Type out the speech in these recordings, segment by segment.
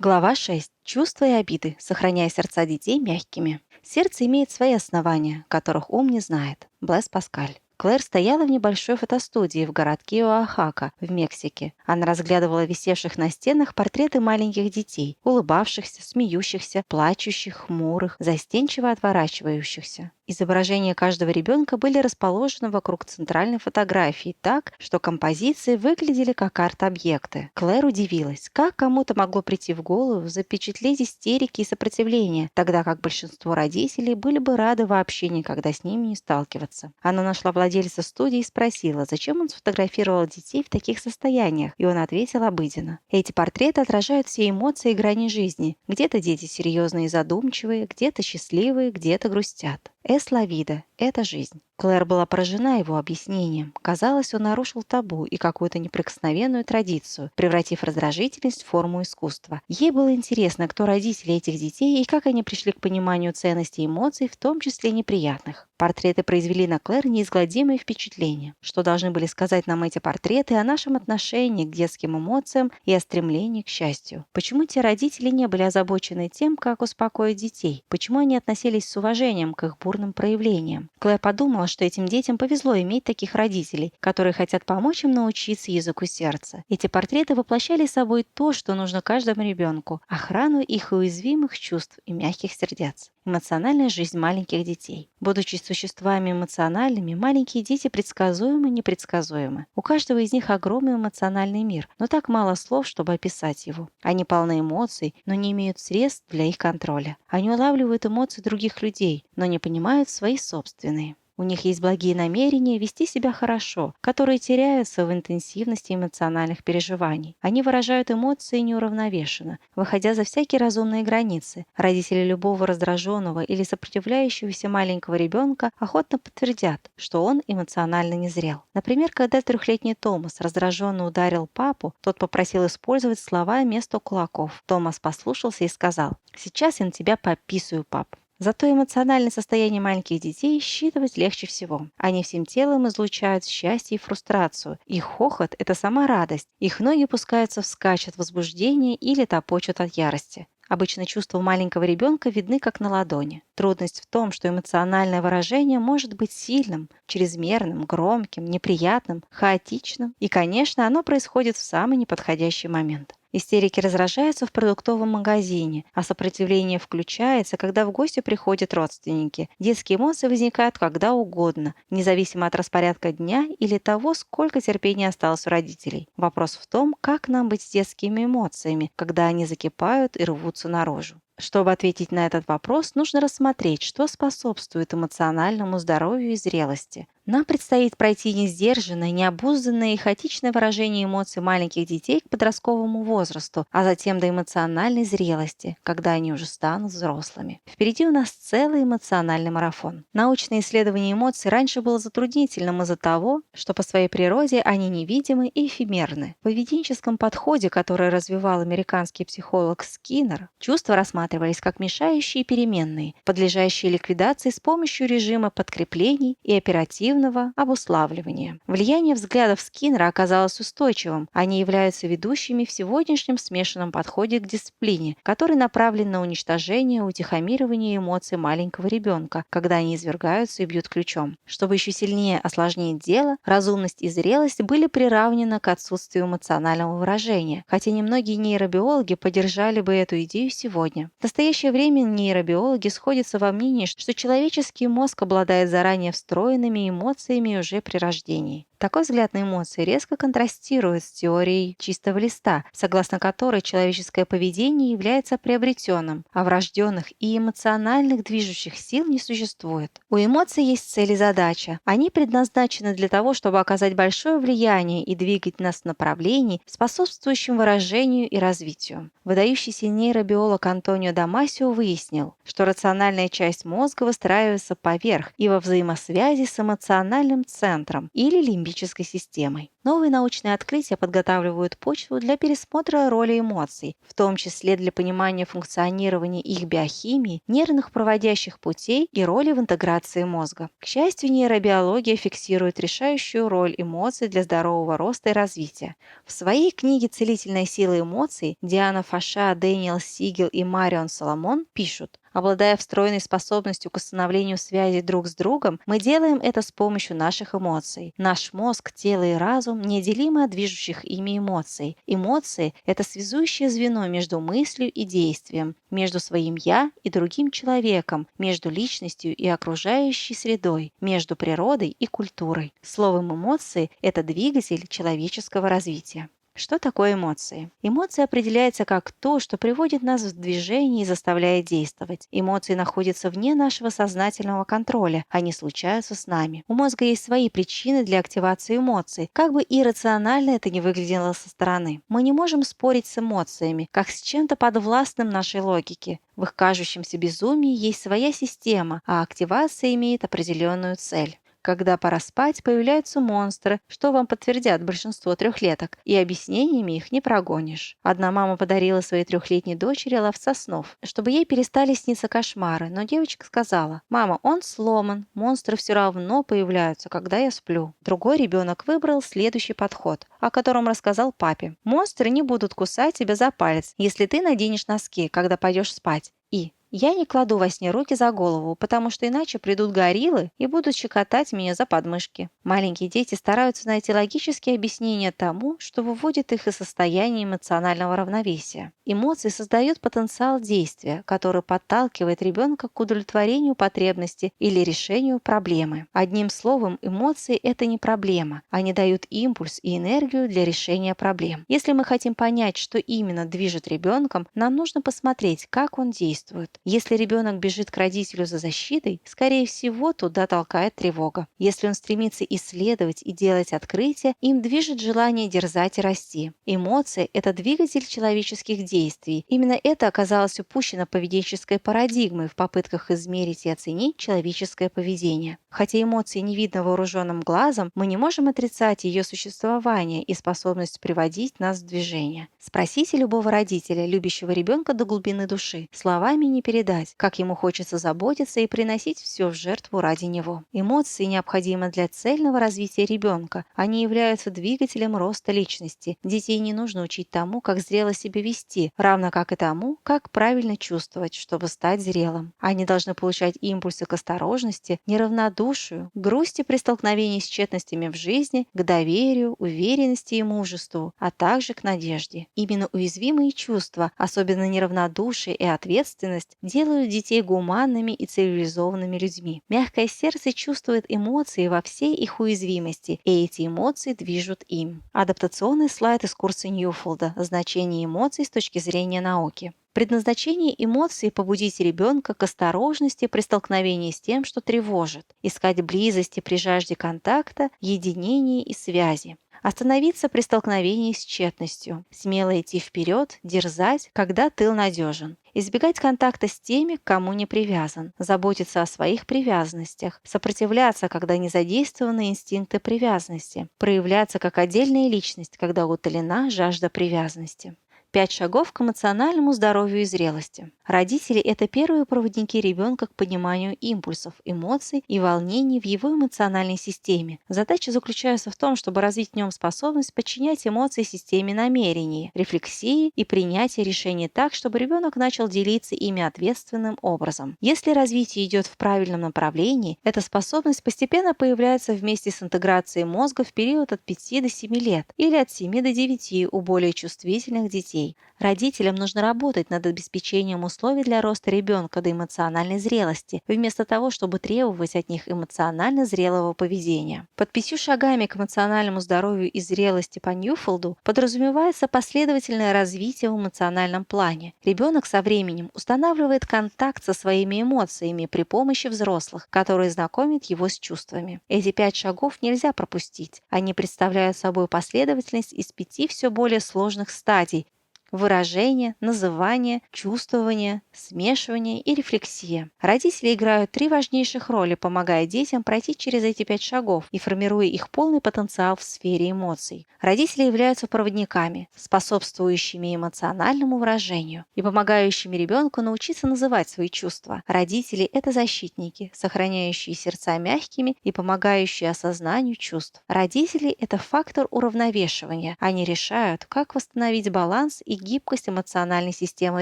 Глава 6. Чувства и обиды, сохраняя сердца детей мягкими. Сердце имеет свои основания, которых ум не знает. Блэс Паскаль. Клэр стояла в небольшой фотостудии в городке Оахака в Мексике. Она разглядывала висевших на стенах портреты маленьких детей, улыбавшихся, смеющихся, плачущих, хмурых, застенчиво отворачивающихся. Изображения каждого ребенка были расположены вокруг центральной фотографии так, что композиции выглядели как арт-объекты. Клэр удивилась, как кому-то могло прийти в голову запечатлеть истерики и сопротивление, тогда как большинство родителей были бы рады вообще никогда с ними не сталкиваться. Она нашла владельца студии и спросила, зачем он сфотографировал детей в таких состояниях, и он ответил обыденно. Эти портреты отражают все эмоции и грани жизни. Где-то дети серьезные и задумчивые, где-то счастливые, где-то грустят. «Эс ла вида» – это жизнь. Клэр была поражена его объяснением. Казалось, он нарушил табу и какую-то неприкосновенную традицию, превратив раздражительность в форму искусства. Ей было интересно, кто родители этих детей и как они пришли к пониманию ценности эмоций, в том числе неприятных. Портреты произвели на Клэр неизгладимое впечатление. Что должны были сказать нам эти портреты о нашем отношении к детским эмоциям и о стремлении к счастью? Почему те родители не были озабочены тем, как успокоить детей? Почему они относились с уважением к их бурным проявлениям? Клэр подумала, что этим детям повезло иметь таких родителей, которые хотят помочь им научиться языку сердца. Эти портреты воплощали собой то, что нужно каждому ребенку – охрану их уязвимых чувств и мягких сердец. Эмоциональная жизнь маленьких детей. Будучи существами эмоциональными, маленькие дети предсказуемы и непредсказуемы. У каждого из них огромный эмоциональный мир, но так мало слов, чтобы описать его. Они полны эмоций, но не имеют средств для их контроля. Они улавливают эмоции других людей, но не понимают свои собственные. У них есть благие намерения вести себя хорошо, которые теряются в интенсивности эмоциональных переживаний. Они выражают эмоции неуравновешенно, выходя за всякие разумные границы. Родители любого раздраженного или сопротивляющегося маленького ребенка охотно подтвердят, что он эмоционально незрел. Например, когда трехлетний Томас раздраженно ударил папу, тот попросил использовать слова вместо кулаков. Томас послушался и сказал: «Сейчас я на тебя пописаю, пап». Зато эмоциональное состояние маленьких детей считывать легче всего. Они всем телом излучают счастье и фрустрацию. Их хохот – это сама радость. Их ноги пускаются вскачь от возбуждения или топочут от ярости. Обычно чувства маленького ребенка видны как на ладони. Трудность в том, что эмоциональное выражение может быть сильным, чрезмерным, громким, неприятным, хаотичным. И, конечно, оно происходит в самый неподходящий момент. Истерики разражаются в продуктовом магазине, а сопротивление включается, когда в гости приходят родственники. Детские эмоции возникают когда угодно, независимо от распорядка дня или того, сколько терпения осталось у родителей. Вопрос в том, как нам быть с детскими эмоциями, когда они закипают и рвутся наружу. Чтобы ответить на этот вопрос, нужно рассмотреть, что способствует эмоциональному здоровью и зрелости. Нам предстоит пройти несдержанное, необузданное и хаотичное выражение эмоций маленьких детей к подростковому возрасту, а затем до эмоциональной зрелости, когда они уже станут взрослыми. Впереди у нас целый эмоциональный марафон. Научное исследование эмоций раньше было затруднительным из-за того, что по своей природе они невидимы и эфемерны. В поведенческом подходе, который развивал американский психолог Скиннер, чувства рассматривались как мешающие переменные, подлежащие ликвидации с помощью режима подкреплений и оперативного обуславливания. Влияние взглядов Скиннера оказалось устойчивым. Они являются ведущими в сегодняшнем смешанном подходе к дисциплине, который направлен на уничтожение и утихомирование эмоций маленького ребенка, когда они извергаются и бьют ключом. Чтобы еще сильнее осложнить дело, разумность и зрелость были приравнены к отсутствию эмоционального выражения, хотя немногие нейробиологи поддержали бы эту идею сегодня. В настоящее время нейробиологи сходятся во мнении, что человеческий мозг обладает заранее встроенными эмоциями уже при рождении. Такой взгляд на эмоции резко контрастирует с теорией чистого листа, согласно которой человеческое поведение является приобретенным, а врожденных и эмоциональных движущих сил не существует. У эмоций есть цель и задача. Они предназначены для того, чтобы оказать большое влияние и двигать нас в направлении, способствующем выражению и развитию. Выдающийся нейробиолог Антонио Дамасио выяснил, что рациональная часть мозга выстраивается поверх и во взаимосвязи с эмоциональным центром или лимбическим лимбической системой. Новые научные открытия подготавливают почву для пересмотра роли эмоций, в том числе для понимания функционирования их биохимии, нервных проводящих путей и роли в интеграции мозга. К счастью, нейробиология фиксирует решающую роль эмоций для здорового роста и развития. В своей книге «Целительная сила эмоций» Диана Фаша, Дэниел Сигел и Марион Соломон пишут: обладая встроенной способностью к установлению связи друг с другом, мы делаем это с помощью наших эмоций. Наш мозг, тело и разум неотделимы от движущих ими эмоций. Эмоции– это связующее звено между мыслью и действием, между своим «я» и другим человеком, между личностью и окружающей средой, между природой и культурой. Словом, эмоции– это двигатель человеческого развития. Что такое эмоции? Эмоции определяются как то, что приводит нас в движение и заставляет действовать. Эмоции находятся вне нашего сознательного контроля, они случаются с нами. У мозга есть свои причины для активации эмоций, как бы иррационально это ни выглядело со стороны. Мы не можем спорить с эмоциями, как с чем-то подвластным нашей логике. В их кажущемся безумии есть своя система, а активация имеет определенную цель. Когда пора спать, появляются монстры, что вам подтвердят большинство трехлеток, и объяснениями их не прогонишь. Одна мама подарила своей трехлетней дочери ловца снов, чтобы ей перестали сниться кошмары, но девочка сказала: «Мама, он сломан, монстры все равно появляются, когда я сплю». Другой ребенок выбрал следующий подход, о котором рассказал папе. «Монстры не будут кусать тебя за палец, если ты наденешь носки, когда пойдешь спать. И я не кладу во сне руки за голову, потому что иначе придут гориллы и будут щекотать меня за подмышки». Маленькие дети стараются найти логические объяснения тому, что выводит их из состояния эмоционального равновесия. Эмоции создают потенциал действия, который подталкивает ребенка к удовлетворению потребности или решению проблемы. Одним словом, эмоции – это не проблема. Они дают импульс и энергию для решения проблем. Если мы хотим понять, что именно движет ребенком, нам нужно посмотреть, как он действует. Если ребенок бежит к родителю за защитой, скорее всего, туда толкает тревога. Если он стремится исследовать и делать открытия, им движет желание дерзать и расти. Эмоции – это двигатель человеческих действий. Именно это оказалось упущено поведенческой парадигмой в попытках измерить и оценить человеческое поведение. Хотя эмоции не видно вооруженным глазом, мы не можем отрицать ее существование и способность приводить нас в движение. Спросите любого родителя, любящего ребенка до глубины души. Словами не передать, как ему хочется заботиться и приносить все в жертву ради него. Эмоции необходимы для цельного развития ребенка. Они являются двигателем роста личности. Детей не нужно учить тому, как зрело себя вести, равно как и тому, как правильно чувствовать, чтобы стать зрелым. Они должны получать импульсы к осторожности, неравнодушию, к грусти при столкновении с тщетностями в жизни, к доверию, уверенности и мужеству, а также к надежде. Именно уязвимые чувства, особенно неравнодушие и ответственность, делают детей гуманными и цивилизованными людьми. Мягкое сердце чувствует эмоции во всей их уязвимости, и эти эмоции движут им. Адаптационный слайд из курса Ньюфолда «Значение эмоций с точки зрения науки». Предназначение эмоций – побудить ребенка к осторожности при столкновении с тем, что тревожит, искать близости при жажде контакта, единения и связи. Остановиться при столкновении с тщетностью, смело идти вперед, дерзать, когда тыл надежен. Избегать контакта с теми, к кому не привязан, заботиться о своих привязанностях, сопротивляться, когда не задействованы инстинкты привязанности, проявляться как отдельная личность, когда утолена жажда привязанности. 5 шагов к эмоциональному здоровью и зрелости. Родители – это первые проводники ребенка к пониманию импульсов, эмоций и волнений в его эмоциональной системе. Задача заключается в том, чтобы развить в нем способность подчинять эмоции системе намерений, рефлексии и принятия решений так, чтобы ребенок начал делиться ими ответственным образом. Если развитие идет в правильном направлении, эта способность постепенно появляется вместе с интеграцией мозга в период от 5 до 7 лет или от 7 до 9 у более чувствительных детей. Родителям нужно работать над обеспечением условий для роста ребенка до эмоциональной зрелости, вместо того, чтобы требовать от них эмоционально зрелого поведения. Под 5 шагами к эмоциональному здоровью и зрелости по Ньюфолду подразумевается последовательное развитие в эмоциональном плане. Ребенок со временем устанавливает контакт со своими эмоциями при помощи взрослых, которые знакомят его с чувствами. Эти 5 шагов нельзя пропустить. Они представляют собой последовательность из 5 все более сложных стадий, выражение, называние, чувствование, смешивание и рефлексия. Родители играют три важнейших роли, помогая детям пройти через эти 5 шагов и формируя их полный потенциал в сфере эмоций. Родители являются проводниками, способствующими эмоциональному выражению и помогающими ребенку научиться называть свои чувства. Родители – это защитники, сохраняющие сердца мягкими и помогающие осознанию чувств. Родители – это фактор уравновешивания. Они решают, как восстановить баланс и гибкость эмоциональной системы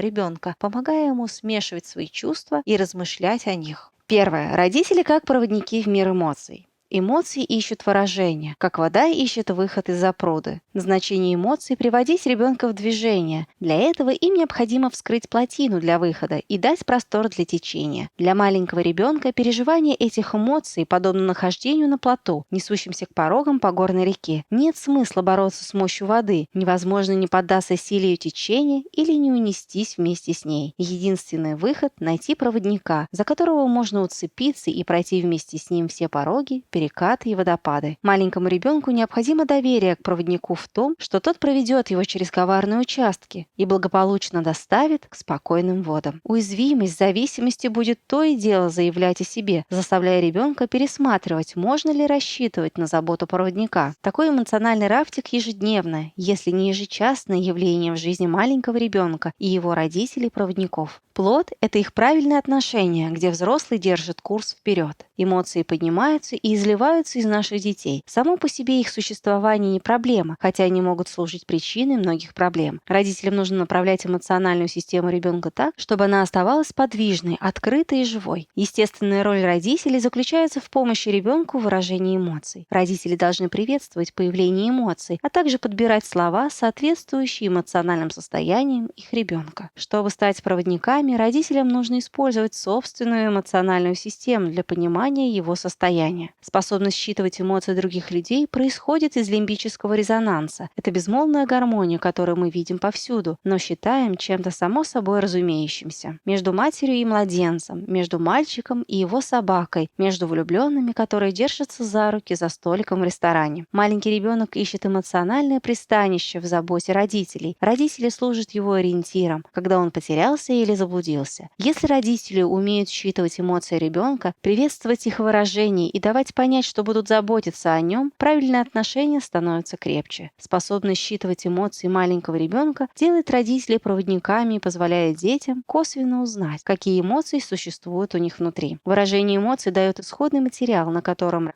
ребенка, помогая ему смешивать свои чувства и размышлять о них. Первое. Родители как проводники в мир эмоций. Эмоции ищут выражение, как вода ищет выход из запруды. Назначение эмоций – приводить ребенка в движение. Для этого им необходимо вскрыть плотину для выхода и дать простор для течения. Для маленького ребенка переживание этих эмоций подобно нахождению на плоту, несущемся к порогам по горной реке. Нет смысла бороться с мощью воды, невозможно не поддаться силе ее течения или не унестись вместе с ней. Единственный выход – найти проводника, за которого можно уцепиться и пройти вместе с ним все пороги, перекаты и водопады. Маленькому ребенку необходимо доверие к проводнику в том, что тот проведет его через коварные участки и благополучно доставит к спокойным водам. Уязвимость, зависимости будет то и дело заявлять о себе, заставляя ребенка пересматривать, можно ли рассчитывать на заботу проводника. Такой эмоциональный рафтинг ежедневное, если не ежечасное явление в жизни маленького ребенка и его родителей-проводников. Плод – это их правильные отношения, где взрослый держит курс вперед. Эмоции поднимаются и изливаются из наших детей. Само по себе их существование не проблема, хотя они могут служить причиной многих проблем. Родителям нужно направлять эмоциональную систему ребенка так, чтобы она оставалась подвижной, открытой и живой. Естественная роль родителей заключается в помощи ребенку в выражении эмоций. Родители должны приветствовать появление эмоций, а также подбирать слова, соответствующие эмоциональным состояниям их ребенка. Чтобы стать проводниками, родителям нужно использовать собственную эмоциональную систему для понимания его состояния. Способность считывать эмоции других людей происходит из лимбического резонанса. Это безмолвная гармония, которую мы видим повсюду, но считаем чем-то само собой разумеющимся. Между матерью и младенцем, между мальчиком и его собакой, между влюбленными, которые держатся за руки за столиком в ресторане. Маленький ребенок ищет эмоциональное пристанище в заботе родителей. Родители служат его ориентиром, когда он потерялся или заблудился. Если родители умеют считывать эмоции ребенка, приветствовать их выражения и давать понять, что будут заботиться о нем, правильные отношения становятся крепче. Способность считывать эмоции маленького ребенка делает родителей проводниками и позволяет детям косвенно узнать, какие эмоции существуют у них внутри. Выражение эмоций дает исходный материал, на котором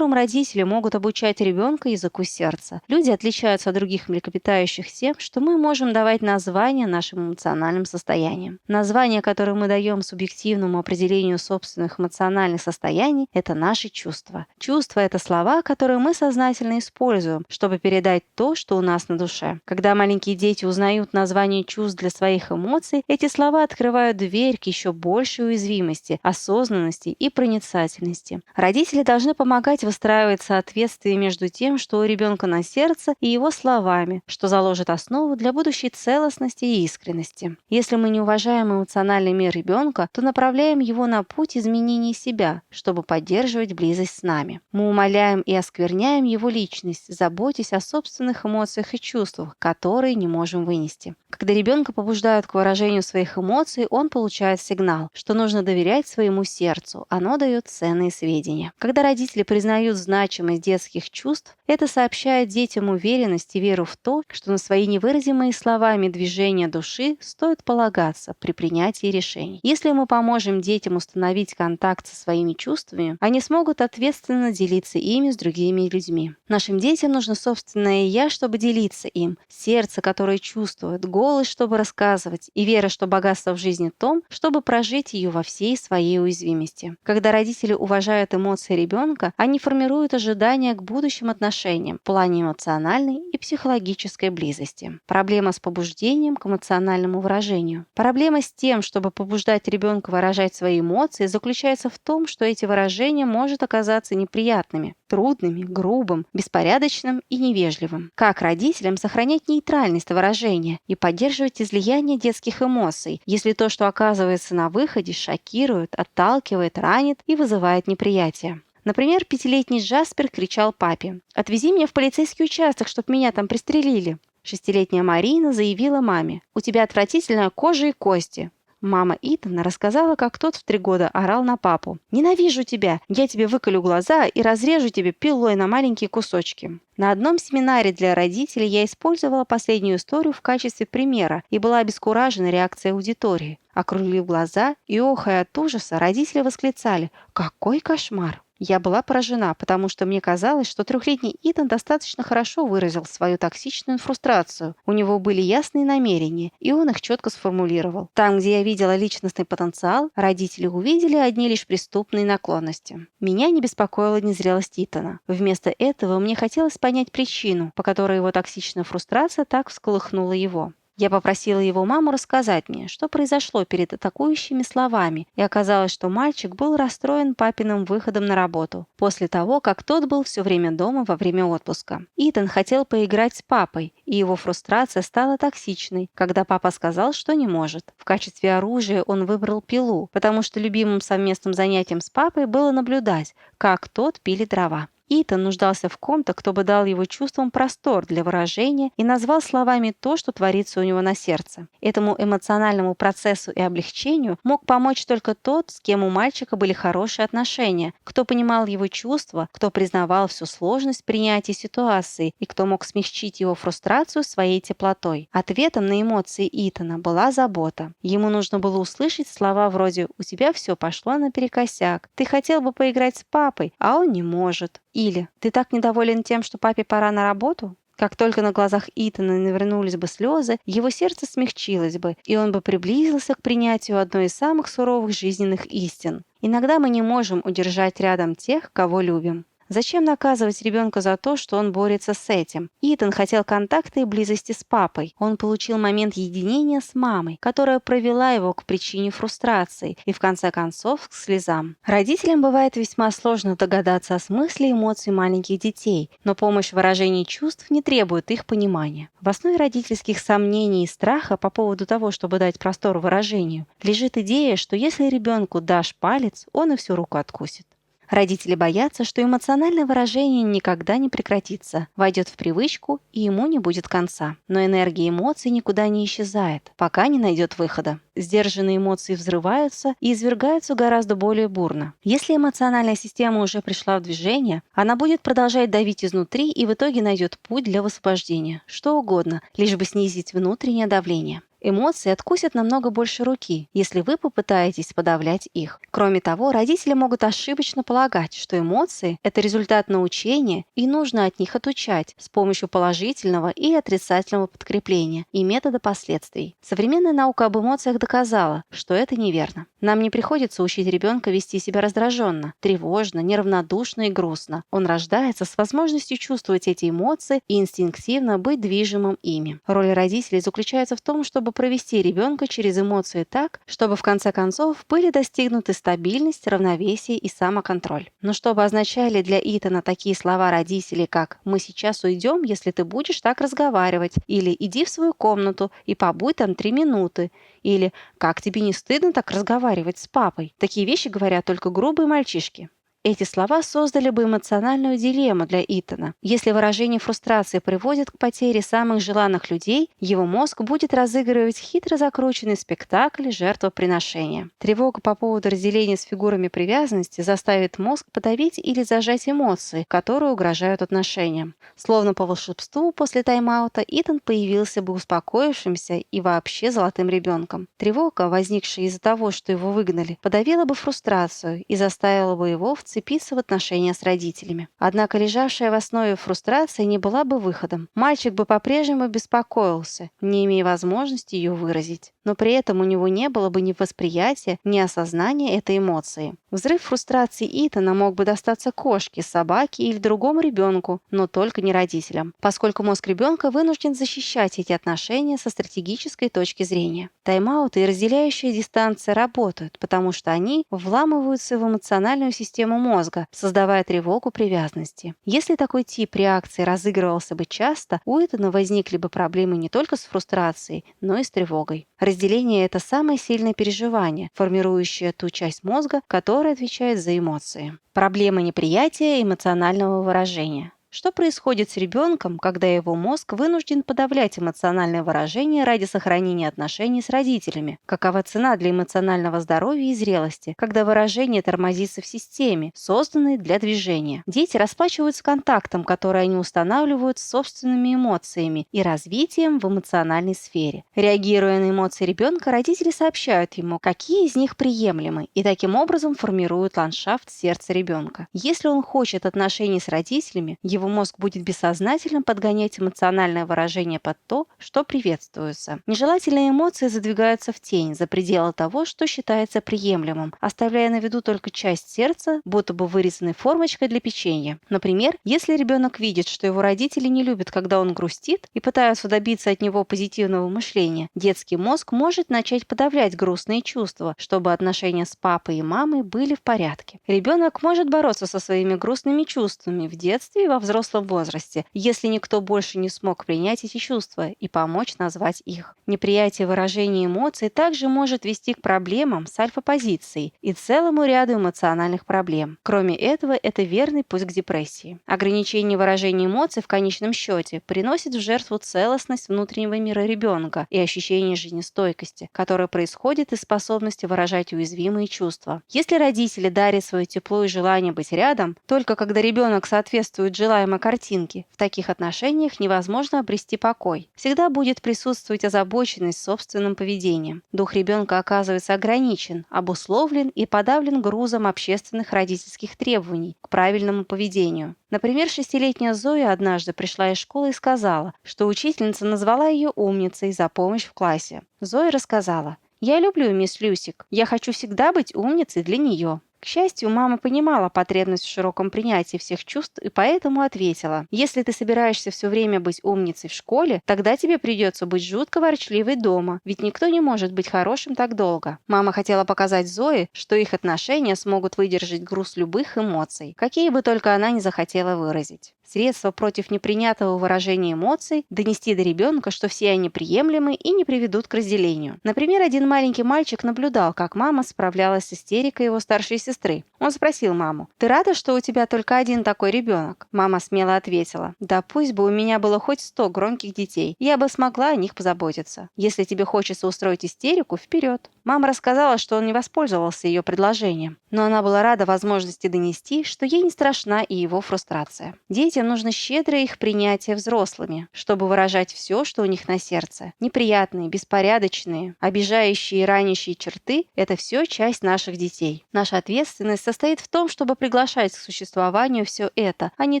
родители могут обучать ребенка языку сердца. Люди отличаются от других млекопитающих тем, что мы можем давать названия нашим эмоциональным состояниям. Названия, которые мы даем субъективному определению собственных эмоциональных состояний, это наши чувства. Чувства – это слова, которые мы сознательно используем, чтобы передать то, что у нас на душе. Когда маленькие дети узнают название чувств для своих эмоций, эти слова открывают дверь к еще большей уязвимости, осознанности и проницательности. Родители должны помогать выстраивать соответствие между тем, что у ребенка на сердце, и его словами, что заложит основу для будущей целостности и искренности. Если мы не уважаем эмоциональный мир ребенка, то направляем его на путь изменения себя, чтобы поддерживать близость с нами. Мы умаляем и оскверняем его личность, заботясь о собственных эмоциях и чувствах, которые не можем вынести. Когда ребенка побуждают к выражению своих эмоций, он получает сигнал, что нужно доверять своему сердцу, оно дает ценные сведения. Когда родители признают значимость детских чувств, это сообщает детям уверенность и веру в то, что на свои невыразимые словами движения души стоит полагаться при принятии решений. Если мы поможем детям установить контакт со своими чувствами, они смогут ответственно делиться ими с другими людьми. Нашим детям нужно собственное «я», чтобы делиться им, сердце, которое чувствует, голос, чтобы рассказывать, и вера, что богатство в жизни в том, чтобы прожить ее во всей своей уязвимости. Когда родители уважают эмоции ребенка, они формируют ожидания к будущим отношениям в плане эмоциональной и психологической близости. Проблема с побуждением к эмоциональному выражению. Проблема с тем, чтобы побуждать ребенка выражать свои эмоции, заключается в том, что эти выражения может оказаться неприятными, трудными, грубым, беспорядочным и невежливым. Как родителям сохранять нейтральность выражения и поддерживать излияние детских эмоций, если то, что оказывается на выходе, шокирует, отталкивает, ранит и вызывает неприятие? Например, пятилетний Джаспер кричал папе: «Отвези меня в полицейский участок, чтоб меня там пристрелили». Шестилетняя Марина заявила маме: «У тебя отвратительная кожа и кости». Мама Итана рассказала, как тот в 3 года орал на папу: «Ненавижу тебя! Я тебе выколю глаза и разрежу тебе пилой на маленькие кусочки». На одном семинаре для родителей я использовала последнюю историю в качестве примера и была обескуражена реакцией аудитории. Округлив глаза и охая от ужаса, родители восклицали: «Какой кошмар!». Я была поражена, потому что мне казалось, что 3-летний Итан достаточно хорошо выразил свою токсичную фрустрацию. У него были ясные намерения, и он их четко сформулировал. Там, где я видела личностный потенциал, родители увидели одни лишь преступные наклонности. Меня не беспокоила незрелость Итана. Вместо этого мне хотелось понять причину, по которой его токсичная фрустрация так всколыхнула его. Я попросила его маму рассказать мне, что произошло перед атакующими словами, и оказалось, что мальчик был расстроен папиным выходом на работу, после того, как тот был все время дома во время отпуска. Итан хотел поиграть с папой, и его фрустрация стала токсичной, когда папа сказал, что не может. В качестве оружия он выбрал пилу, потому что любимым совместным занятием с папой было наблюдать, как тот пилит дрова. Итан нуждался в ком-то, кто бы дал его чувствам простор для выражения и назвал словами то, что творится у него на сердце. Этому эмоциональному процессу и облегчению мог помочь только тот, с кем у мальчика были хорошие отношения, кто понимал его чувства, кто признавал всю сложность принятия ситуации и кто мог смягчить его фрустрацию своей теплотой. Ответом на эмоции Итана была забота. Ему нужно было услышать слова вроде: «У тебя все пошло наперекосяк, ты хотел бы поиграть с папой, а он не может». Или «Ты так недоволен тем, что папе пора на работу?» Как только на глазах Итана навернулись бы слезы, его сердце смягчилось бы, и он бы приблизился к принятию одной из самых суровых жизненных истин. Иногда мы не можем удержать рядом тех, кого любим. Зачем наказывать ребенка за то, что он борется с этим? Итан хотел контакта и близости с папой. Он получил момент единения с мамой, которая провела его к причине фрустрации и, в конце концов, к слезам. Родителям бывает весьма сложно догадаться о смысле эмоций маленьких детей, но помощь в выражении чувств не требует их понимания. В основе родительских сомнений и страха по поводу того, чтобы дать простор выражению, лежит идея, что если ребенку дашь палец, он и всю руку откусит. Родители боятся, что эмоциональное выражение никогда не прекратится, войдет в привычку и ему не будет конца. Но энергия эмоций никуда не исчезает, пока не найдет выхода. Сдержанные эмоции взрываются и извергаются гораздо более бурно. Если эмоциональная система уже пришла в движение, она будет продолжать давить изнутри и в итоге найдет путь для высвобождения. Что угодно, лишь бы снизить внутреннее давление. Эмоции откусят намного больше руки, если вы попытаетесь подавлять их. Кроме того, родители могут ошибочно полагать, что эмоции – это результат научения и нужно от них отучать с помощью положительного и отрицательного подкрепления и метода последствий. Современная наука об эмоциях доказала, что это неверно. Нам не приходится учить ребенка вести себя раздраженно, тревожно, неравнодушно и грустно. Он рождается с возможностью чувствовать эти эмоции и инстинктивно быть движимым ими. Роль родителей заключается в том, чтобы провести ребенка через эмоции так, чтобы в конце концов были достигнуты стабильность, равновесие и самоконтроль. Но что бы означали для Итана такие слова родителей, как «мы сейчас уйдем, если ты будешь так разговаривать», или «иди в свою комнату и побудь там 3 минуты», или «как тебе не стыдно так разговаривать с папой?» Такие вещи говорят только грубые мальчишки. Эти слова создали бы эмоциональную дилемму для Итана. Если выражение фрустрации приводит к потере самых желанных людей, его мозг будет разыгрывать хитро закрученный спектакль жертвоприношения. Тревога по поводу разделения с фигурами привязанности заставит мозг подавить или зажать эмоции, которые угрожают отношениям. Словно по волшебству после тайм-аута Итан появился бы успокоившимся и вообще золотым ребенком. Тревога, возникшая из-за того, что его выгнали, подавила бы фрустрацию и заставила бы его вцепиться в отношения с родителями. Однако лежавшая в основе фрустрация не была бы выходом. Мальчик бы по-прежнему беспокоился, не имея возможности ее выразить. Но при этом у него не было бы ни восприятия, ни осознания этой эмоции. Взрыв фрустрации Итана мог бы достаться кошке, собаке или другому ребенку, но только не родителям, поскольку мозг ребенка вынужден защищать эти отношения со стратегической точки зрения. Тайм-ауты и разделяющая дистанция работают, потому что они вламываются в эмоциональную систему мозга, создавая тревогу привязанности. Если такой тип реакции разыгрывался бы часто, у Итана возникли бы проблемы не только с фрустрацией, но и с тревогой. Разделение– это самое сильное переживание, формирующее ту часть мозга, которая отвечает за эмоции. Проблема неприятия эмоционального выражения. Что происходит с ребенком, когда его мозг вынужден подавлять эмоциональное выражение ради сохранения отношений с родителями? Какова цена для эмоционального здоровья и зрелости, когда выражение тормозится в системе, созданной для движения? Дети расплачиваются контактом, который они устанавливают с собственными эмоциями и развитием в эмоциональной сфере. Реагируя на эмоции ребенка, родители сообщают ему, какие из них приемлемы, и таким образом формируют ландшафт сердца ребенка. Если он хочет отношений с родителями, его мозг будет бессознательно подгонять эмоциональное выражение под то, что приветствуется. Нежелательные эмоции задвигаются в тень, за пределы того, что считается приемлемым, оставляя на виду только часть сердца, будто бы вырезанной формочкой для печенья. Например, если ребенок видит, что его родители не любят, когда он грустит, и пытаются добиться от него позитивного мышления, детский мозг может начать подавлять грустные чувства, чтобы отношения с папой и мамой были в порядке. Ребенок может бороться со своими грустными чувствами в детстве и во взрослом возрасте, если никто больше не смог принять эти чувства и помочь назвать их. Неприятие выражения эмоций также может вести к проблемам с альфа-позицией и целому ряду эмоциональных проблем. Кроме этого, это верный путь к депрессии. Ограничение выражения эмоций в конечном счете приносит в жертву целостность внутреннего мира ребенка и ощущение жизнестойкости, которое происходит из способности выражать уязвимые чувства. Если родители дарят свое тепло и желание быть рядом, только когда ребенок соответствует желаемой картинке, в таких отношениях невозможно обрести покой. Всегда будет присутствовать озабоченность собственным поведением. Дух ребенка оказывается ограничен, обусловлен и подавлен грузом общественных родительских требований к правильному поведению. Например, 6-летняя Зоя однажды пришла из школы и сказала, что учительница назвала ее умницей за помощь в классе. Зоя рассказала: «Я люблю мисс Люсик. Я хочу всегда быть умницей для нее». К счастью, мама понимала потребность в широком принятии всех чувств и поэтому ответила: «Если ты собираешься все время быть умницей в школе, тогда тебе придется быть жутко ворчливой дома, ведь никто не может быть хорошим так долго». Мама хотела показать Зое, что их отношения смогут выдержать груз любых эмоций, какие бы только она не захотела выразить. Средство против непринятого выражения эмоций – донести до ребенка, что все они приемлемы и не приведут к разделению. Например, один маленький мальчик наблюдал, как мама справлялась с истерикой его старшей сестры. Он спросил маму: «Ты рада, что у тебя только один такой ребенок?» Мама смело ответила: «Да пусть бы у меня было хоть 100 громких детей, я бы смогла о них позаботиться. Если тебе хочется устроить истерику, вперед». Мама рассказала, что он не воспользовался ее предложением, но она была рада возможности донести, что ей не страшна и его фрустрация. Детям нужно щедрое их принятие взрослыми, чтобы выражать все, что у них на сердце. Неприятные, беспорядочные, обижающие и ранящие черты – это все часть наших детей. Наша ответственность состоит в том, чтобы приглашать к существованию все это, а не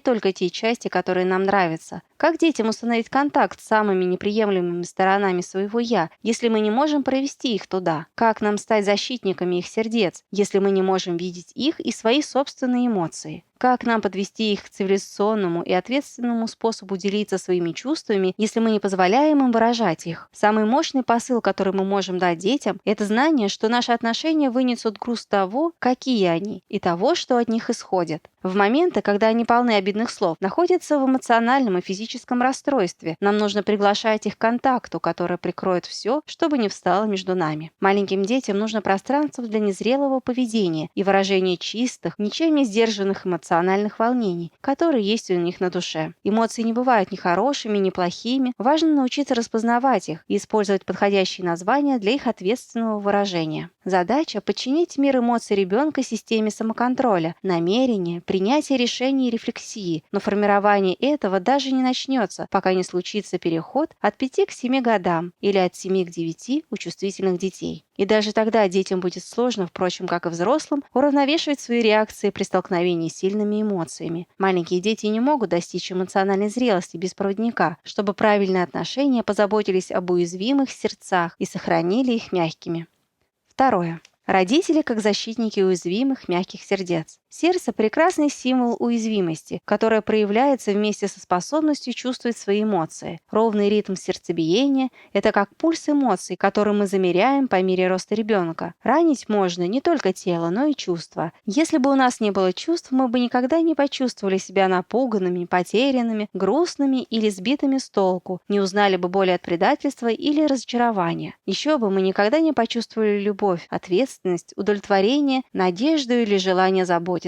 только те части, которые нам нравятся. Как детям установить контакт с самыми неприемлемыми сторонами своего «я», если мы не можем провести их туда? Как нам стать защитниками их сердец, если мы не можем видеть их и свои собственные эмоции? Как нам подвести их к цивилизационному и ответственному способу делиться своими чувствами, если мы не позволяем им выражать их? Самый мощный посыл, который мы можем дать детям, это знание, что наши отношения вынесут груз того, какие они, и того, что от них исходит. В моменты, когда они полны обидных слов, находятся в эмоциональном и физическом расстройстве, нам нужно приглашать их к контакту, который прикроет все, чтобы не встало между нами. Маленьким детям нужно пространство для незрелого поведения и выражения чистых, ничем не сдержанных эмоциональных волнений, которые есть у них на душе. Эмоции не бывают ни хорошими, ни плохими. Важно научиться распознавать их и использовать подходящие названия для их ответственного выражения. Задача – подчинить мир эмоций ребенка системе самоконтроля, намерения, принятия решений и рефлексии. Но формирование этого даже не начнется, пока не случится переход от 5 к 7 годам или от 7 к 9 у чувствительных детей. И даже тогда детям будет сложно, впрочем, как и взрослым, уравновешивать свои реакции при столкновении с сильными эмоциями. Маленькие дети не могут достичь эмоциональной зрелости без проводника, чтобы правильные отношения позаботились об уязвимых сердцах и сохранили их мягкими. Второе. Родители как защитники уязвимых, мягких сердец. Сердце – прекрасный символ уязвимости, которая проявляется вместе со способностью чувствовать свои эмоции. Ровный ритм сердцебиения – это как пульс эмоций, который мы замеряем по мере роста ребенка. Ранить можно не только тело, но и чувства. Если бы у нас не было чувств, мы бы никогда не почувствовали себя напуганными, потерянными, грустными или сбитыми с толку, не узнали бы боли от предательства или разочарования. Еще бы мы никогда не почувствовали любовь, ответственность, удовлетворение, надежду или желание заботиться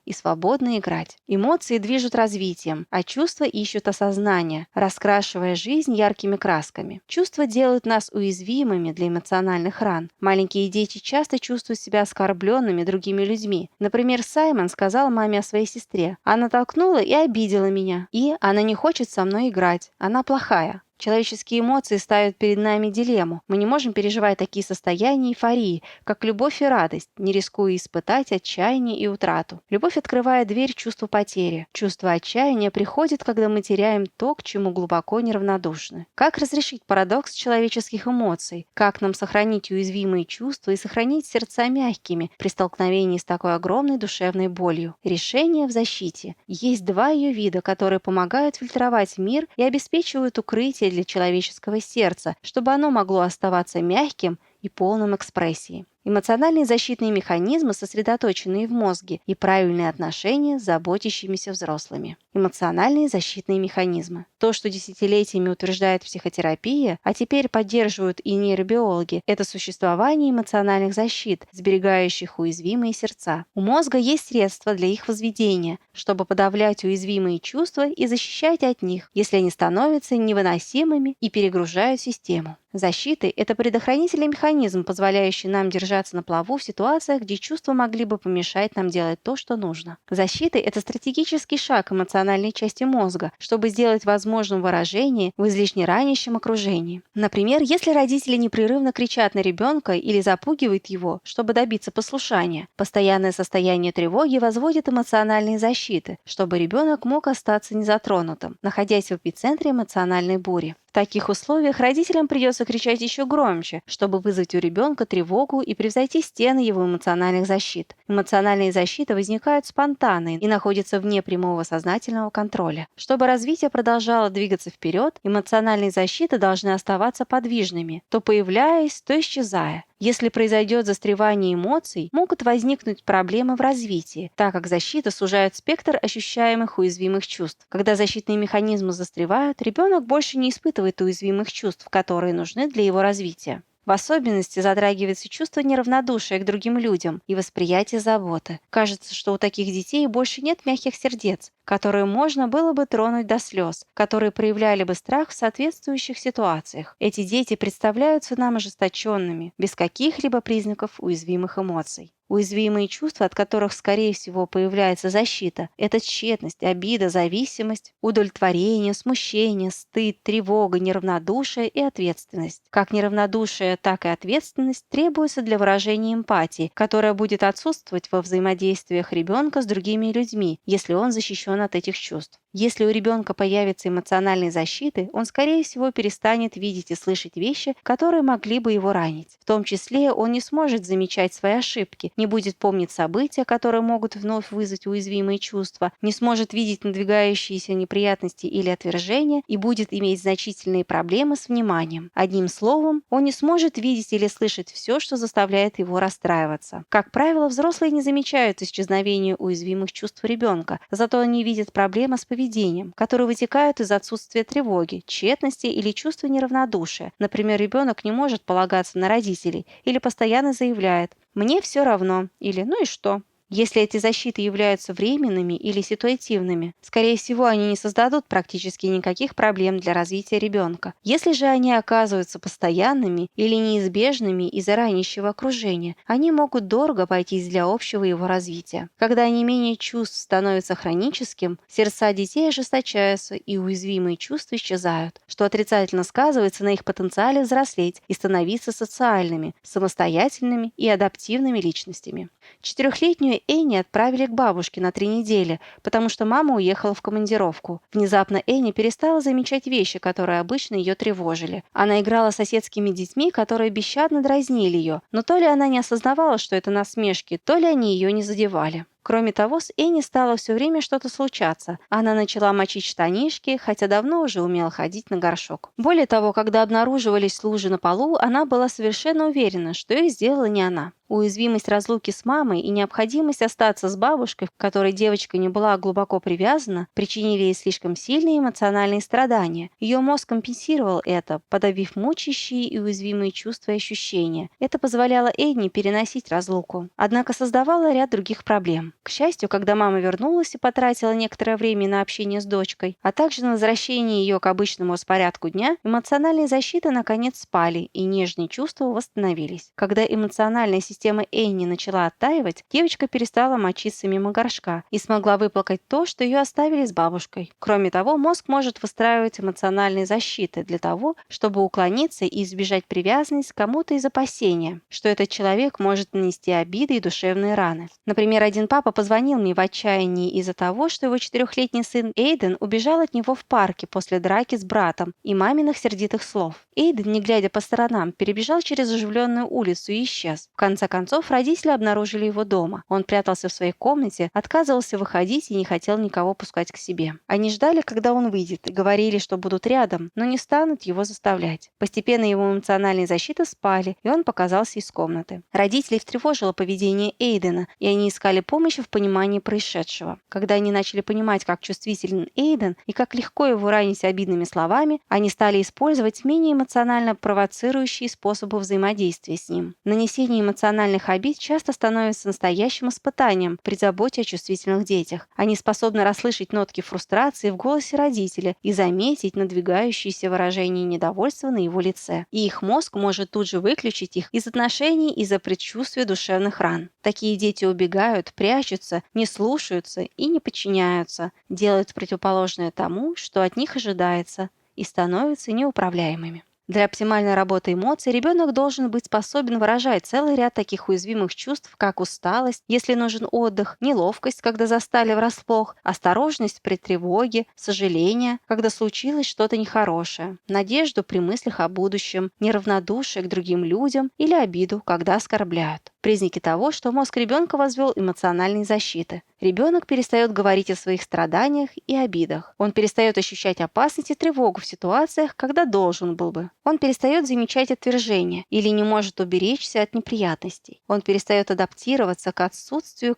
и свободно играть. Эмоции движут развитием, а чувства ищут осознание, раскрашивая жизнь яркими красками. Чувства делают нас уязвимыми для эмоциональных ран. Маленькие дети часто чувствуют себя оскорбленными другими людьми. Например, Саймон сказал маме о своей сестре: «Она толкнула и обидела меня, и она не хочет со мной играть, она плохая». Человеческие эмоции ставят перед нами дилемму. Мы не можем переживать такие состояния эйфории, как любовь и радость, не рискуя испытать отчаяние и утрату. Любовь открывает дверь чувству потери. Чувство отчаяния приходит, когда мы теряем то, к чему глубоко неравнодушны. Как разрешить парадокс человеческих эмоций? Как нам сохранить уязвимые чувства и сохранить сердца мягкими при столкновении с такой огромной душевной болью? Решение в защите. Есть два ее вида, которые помогают фильтровать мир и обеспечивают укрытие для человеческого сердца, чтобы оно могло оставаться мягким и полным экспрессии. Эмоциональные защитные механизмы, сосредоточенные в мозге, и правильные отношения с заботящимися взрослыми. Эмоциональные защитные механизмы. То, что десятилетиями утверждает психотерапия, а теперь поддерживают и нейробиологи, это существование эмоциональных защит, сберегающих уязвимые сердца. У мозга есть средства для их возведения, чтобы подавлять уязвимые чувства и защищать от них, если они становятся невыносимыми и перегружают систему. Защиты – это предохранительный механизм, позволяющий нам держаться на плаву в ситуациях, где чувства могли бы помешать нам делать то, что нужно. Защиты – это стратегический шаг эмоциональной части мозга, чтобы сделать возможным выражение в излишне ранящем окружении. Например, если родители непрерывно кричат на ребенка или запугивают его, чтобы добиться послушания, постоянное состояние тревоги возводит эмоциональные защиты, чтобы ребенок мог остаться незатронутым, находясь в эпицентре эмоциональной бури. В таких условиях родителям придется кричать еще громче, чтобы вызвать у ребенка тревогу и превзойти стены его эмоциональных защит. Эмоциональные защиты возникают спонтанно и находятся вне прямого сознательного контроля. Чтобы развитие продолжало двигаться вперед, эмоциональные защиты должны оставаться подвижными, то появляясь, то исчезая. Если произойдет застревание эмоций, могут возникнуть проблемы в развитии, так как защита сужает спектр ощущаемых уязвимых чувств. Когда защитные механизмы застревают, ребенок больше не испытывает уязвимых чувств, которые нужны для его развития. В особенности затрагивается чувство неравнодушия к другим людям и восприятие заботы. Кажется, что у таких детей больше нет мягких сердец, которые можно было бы тронуть до слез, которые проявляли бы страх в соответствующих ситуациях. Эти дети представляются нам ожесточенными, без каких-либо признаков уязвимых эмоций. Уязвимые чувства, от которых, скорее всего, появляется защита, это тщетность, обида, зависимость, удовлетворение, смущение, стыд, тревога, неравнодушие и ответственность. Как неравнодушие, так и ответственность требуются для выражения эмпатии, которая будет отсутствовать во взаимодействиях ребенка с другими людьми, если он защищен от этих чувств. Если у ребенка появятся эмоциональные защиты, он, скорее всего, перестанет видеть и слышать вещи, которые могли бы его ранить. В том числе он не сможет замечать свои ошибки, не будет помнить события, которые могут вновь вызвать уязвимые чувства, не сможет видеть надвигающиеся неприятности или отвержения и будет иметь значительные проблемы с вниманием. Одним словом, он не сможет видеть или слышать все, что заставляет его расстраиваться. Как правило, взрослые не замечают исчезновения уязвимых чувств ребенка, зато они видят проблемы с поведением, которые вытекают из отсутствия тревоги, тщетности или чувства неравнодушия. Например, ребенок не может полагаться на родителей или постоянно заявляет: «Мне все равно» или «ну и что?». Если эти защиты являются временными или ситуативными, скорее всего, они не создадут практически никаких проблем для развития ребенка. Если же они оказываются постоянными или неизбежными из-за ранящего окружения, они могут дорого обойтись для общего его развития. Когда онемение чувств становится хроническим, сердца детей ожесточаются и уязвимые чувства исчезают, что отрицательно сказывается на их потенциале взрослеть и становиться социальными, самостоятельными и адаптивными личностями. 4-летнюю Энни отправили к бабушке на 3 недели, потому что мама уехала в командировку. Внезапно Энни перестала замечать вещи, которые обычно ее тревожили. Она играла с соседскими детьми, которые бесщадно дразнили ее, но то ли она не осознавала, что это насмешки, то ли они ее не задевали. Кроме того, с Энни стало все время что-то случаться. Она начала мочить штанишки, хотя давно уже умела ходить на горшок. Более того, когда обнаруживались лужи на полу, она была совершенно уверена, что их сделала не она. Уязвимость разлуки с мамой и необходимость остаться с бабушкой, к которой девочка не была глубоко привязана, причинили ей слишком сильные эмоциональные страдания. Ее мозг компенсировал это, подавив мучащие и уязвимые чувства и ощущения. Это позволяло Энни переносить разлуку. Однако создавало ряд других проблем. К счастью, когда мама вернулась и потратила некоторое время на общение с дочкой, а также на возвращение ее к обычному распорядку дня, эмоциональные защиты наконец спали, и нежные чувства восстановились. Когда эмоциональная система Энни начала оттаивать, девочка перестала мочиться мимо горшка и смогла выплакать то, что ее оставили с бабушкой. Кроме того, мозг может выстраивать эмоциональные защиты для того, чтобы уклониться и избежать привязанности к кому-то из опасения, что этот человек может нанести обиды и душевные раны. Например, один папа позвонил мне в отчаянии из-за того, что его 4-летний сын Эйден убежал от него в парке после драки с братом и маминых сердитых слов. Эйден, не глядя по сторонам, перебежал через оживленную улицу и исчез. В конце концов, родители обнаружили его дома. Он прятался в своей комнате, отказывался выходить и не хотел никого пускать к себе. Они ждали, когда он выйдет, и говорили, что будут рядом, но не станут его заставлять. Постепенно его эмоциональные защиты спали, и он показался из комнаты. Родителей встревожило поведение Эйдена, и они искали помощи в понимании происшедшего. Когда они начали понимать, как чувствителен Эйден и как легко его ранить обидными словами, они стали использовать менее эмоционально провоцирующие способы взаимодействия с ним. Нанесение эмоциональных обид часто становится настоящим испытанием при заботе о чувствительных детях. Они способны расслышать нотки фрустрации в голосе родителя и заметить надвигающиеся выражения недовольства на его лице. И их мозг может тут же выключить их из отношений из-за предчувствия душевных ран. Такие дети убегают, прячутся, не слушаются и не подчиняются, делают противоположное тому, что от них ожидается, и становятся неуправляемыми. Для оптимальной работы эмоций ребенок должен быть способен выражать целый ряд таких уязвимых чувств, как усталость, если нужен отдых, неловкость, когда застали врасплох, осторожность при тревоге, сожаление, когда случилось что-то нехорошее, надежду при мыслях о будущем, неравнодушие к другим людям или обиду, когда оскорбляют. Признаки того, что мозг ребенка возвел эмоциональные защиты. Ребенок перестает говорить о своих страданиях и обидах. Он перестает ощущать опасность и тревогу в ситуациях, когда должен был бы. Он перестает замечать отвержение или не может уберечься от неприятностей. Он перестает адаптироваться к отсутствию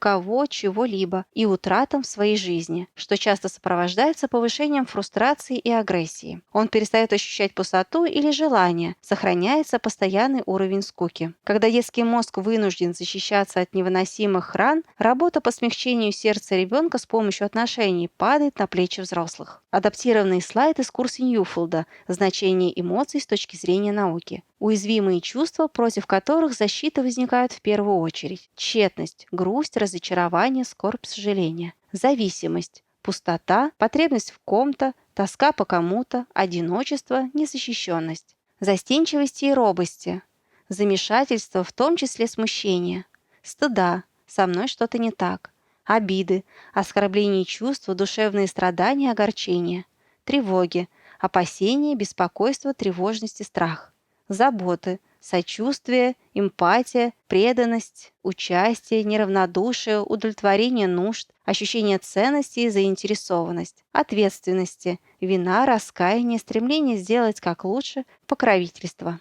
чего-либо и утратам в своей жизни, что часто сопровождается повышением фрустрации и агрессии. Он перестает ощущать пустоту или желание, сохраняется постоянный уровень скуки. Когда детский мозг вынужден защищаться от невыносимых ран, работа по смягчению сердца ребенка с помощью отношений падает на плечи взрослых. Адаптированный слайд из курса Ньюфилда «Значение эмоций с точки зрения науки». Уязвимые чувства, против которых защита возникает в первую очередь. Тщетность, грусть, разочарование, скорбь, сожаление. Зависимость, пустота, потребность в ком-то, тоска по кому-то, одиночество, незащищенность. Застенчивости и робости. Замешательство, в том числе смущение. Стыда, со мной что-то не так. Обиды, оскорбление чувства, душевные страдания, огорчения. Тревоги, опасения, беспокойство, тревожность и страх. Заботы, сочувствие, эмпатия, преданность, участие, неравнодушие, удовлетворение нужд, ощущение ценности и заинтересованность. Ответственности, вина, раскаяние, стремление сделать как лучше, покровительство.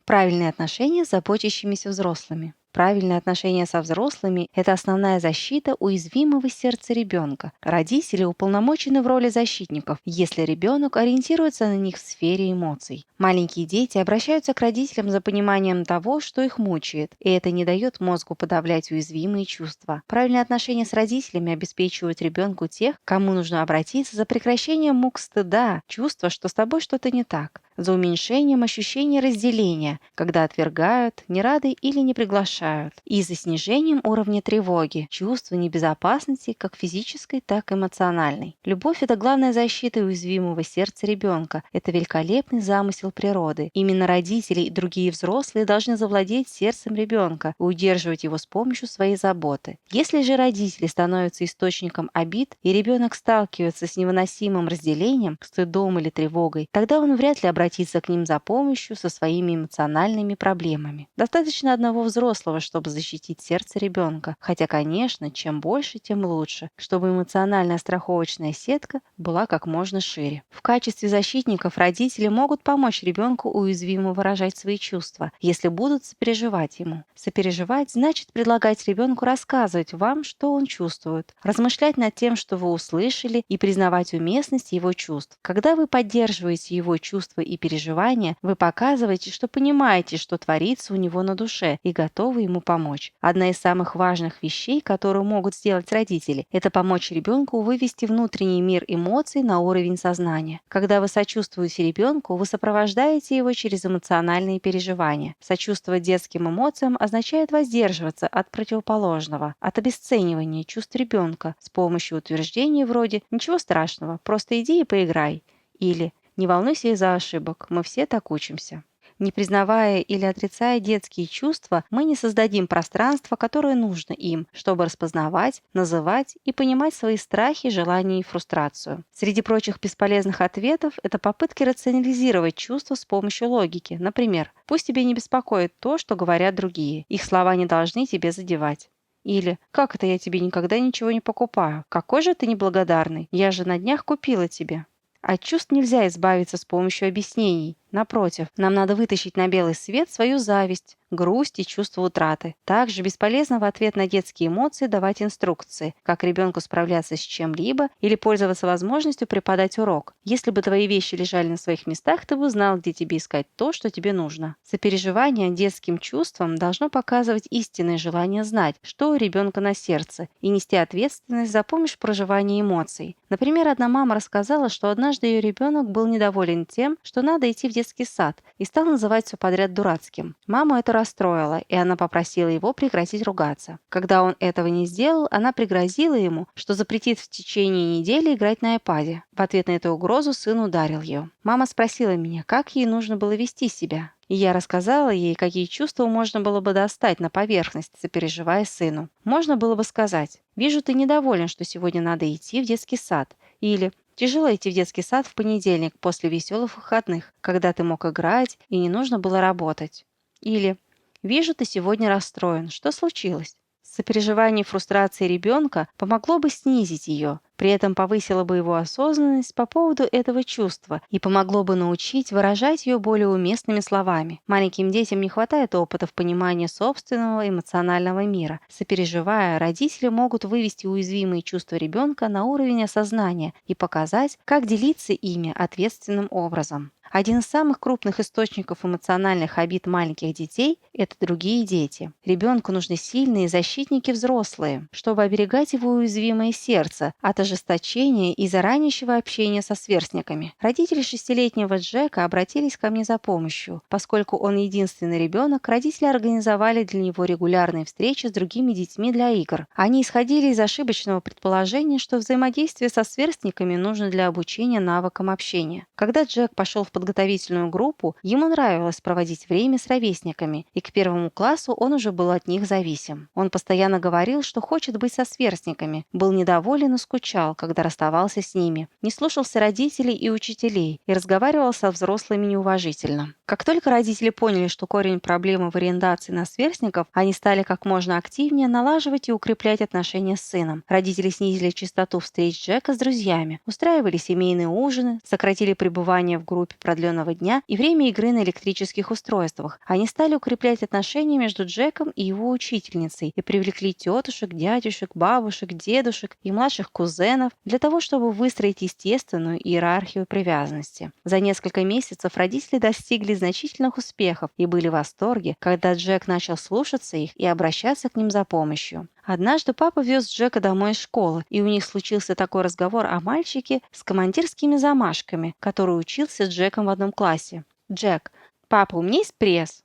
Правильные отношения с заботящимися взрослыми. Правильные отношения со взрослыми – это основная защита уязвимого сердца ребенка. Родители уполномочены в роли защитников, если ребенок ориентируется на них в сфере эмоций. Маленькие дети обращаются к родителям за пониманием того, что их мучает, и это не дает мозгу подавлять уязвимые чувства. Правильные отношения с родителями обеспечивают ребенку тех, к кому нужно обратиться за прекращением мук стыда, чувства, что с тобой что-то не так, за уменьшением ощущения разделения, когда отвергают, не рады или не приглашают, и за снижением уровня тревоги, чувства небезопасности как физической, так и эмоциональной. Любовь – это главная защита уязвимого сердца ребенка. Это великолепный замысел природы. Именно родители и другие взрослые должны завладеть сердцем ребенка и удерживать его с помощью своей заботы. Если же родители становятся источником обид, и ребенок сталкивается с невыносимым разделением, стыдом или тревогой, тогда он вряд ли обратится обратиться к ним за помощью со своими эмоциональными проблемами. Достаточно одного взрослого, чтобы защитить сердце ребенка, хотя, конечно, чем больше, тем лучше, чтобы эмоциональная страховочная сетка была как можно шире. В качестве защитников родители могут помочь ребенку уязвимо выражать свои чувства, если будут сопереживать ему. Сопереживать значит предлагать ребенку рассказывать вам, что он чувствует, размышлять над тем, что вы услышали, и признавать уместность его чувств. Когда вы поддерживаете его чувства и переживания, вы показываете, что понимаете, что творится у него на душе, и готовы ему помочь. Одна из самых важных вещей, которую могут сделать родители, это помочь ребенку вывести внутренний мир эмоций на уровень сознания. Когда вы сочувствуете ребенку, вы сопровождаете его через эмоциональные переживания. Сочувствовать детским эмоциям означает воздерживаться от противоположного, от обесценивания чувств ребенка с помощью утверждений вроде «ничего страшного, просто иди и поиграй» или «не волнуйся из-за ошибок, мы все так учимся». Не признавая или отрицая детские чувства, мы не создадим пространство, которое нужно им, чтобы распознавать, называть и понимать свои страхи, желания и фрустрацию. Среди прочих бесполезных ответов – это попытки рационализировать чувства с помощью логики. Например, «пусть тебя не беспокоит то, что говорят другие, их слова не должны тебе задевать». Или «как это я тебе никогда ничего не покупаю? Какой же ты неблагодарный? Я же на днях купила тебе». От чувств нельзя избавиться с помощью объяснений. Напротив, нам надо вытащить на белый свет свою зависть, грусть и чувство утраты. Также бесполезно в ответ на детские эмоции давать инструкции, как ребенку справляться с чем-либо или пользоваться возможностью преподать урок. Если бы твои вещи лежали на своих местах, ты бы знал, где тебе искать то, что тебе нужно. Сопереживание детским чувствам должно показывать истинное желание знать, что у ребенка на сердце, и нести ответственность за помощь в проживании эмоций. Например, одна мама рассказала, что однажды ее ребенок был недоволен тем, что надо идти в детский сад, и стал называть все подряд дурацким. Маму это расстроило, и она попросила его прекратить ругаться. Когда он этого не сделал, она пригрозила ему, что запретит в течение недели играть на iPad. В ответ на эту угрозу сын ударил ее. Мама спросила меня, как ей нужно было вести себя. И я рассказала ей, какие чувства можно было бы достать на поверхность, сопереживая сыну. Можно было бы сказать: «Вижу, ты недоволен, что сегодня надо идти в детский сад». Или «Тяжело идти в детский сад в понедельник после веселых выходных, когда ты мог играть и не нужно было работать». Или «Вижу, ты сегодня расстроен. Что случилось?» Сопереживание фрустрации ребенка помогло бы снизить ее, при этом повысило бы его осознанность по поводу этого чувства и помогло бы научить выражать ее более уместными словами. Маленьким детям не хватает опыта в понимании собственного эмоционального мира. Сопереживая, родители могут вывести уязвимые чувства ребенка на уровень осознания и показать, как делиться ими ответственным образом. Один из самых крупных источников эмоциональных обид маленьких детей – это другие дети. Ребенку нужны сильные защитники взрослые, чтобы оберегать его уязвимое сердце от ожесточения из-за раннего общения со сверстниками. Родители шестилетнего Джека обратились ко мне за помощью. Поскольку он единственный ребенок, родители организовали для него регулярные встречи с другими детьми для игр. Они исходили из ошибочного предположения, что взаимодействие со сверстниками нужно для обучения навыкам общения. Когда Джек пошел в подготовительную группу, ему нравилось проводить время с ровесниками, и к первому классу он уже был от них зависим. Он постоянно говорил, что хочет быть со сверстниками, был недоволен и скучал, когда расставался с ними, не слушался родителей и учителей и разговаривал со взрослыми неуважительно. Как только родители поняли, что корень проблемы в ориентации на сверстников, они стали как можно активнее налаживать и укреплять отношения с сыном. Родители снизили частоту встреч Джека с друзьями, устраивали семейные ужины, сократили пребывание в группе продленного дня и время игры на электрических устройствах. Они стали укреплять отношения между Джеком и его учительницей и привлекли тетушек, дядюшек, бабушек, дедушек и младших кузенов для того, чтобы выстроить естественную иерархию привязанности. За несколько месяцев родители достигли значительных успехов и были в восторге, когда Джек начал слушаться их и обращаться к ним за помощью. Однажды папа вез Джека домой из школы, и у них случился такой разговор о мальчике с командирскими замашками, который учился с Джеком в одном классе. «Джек, папа, у меня есть пресс».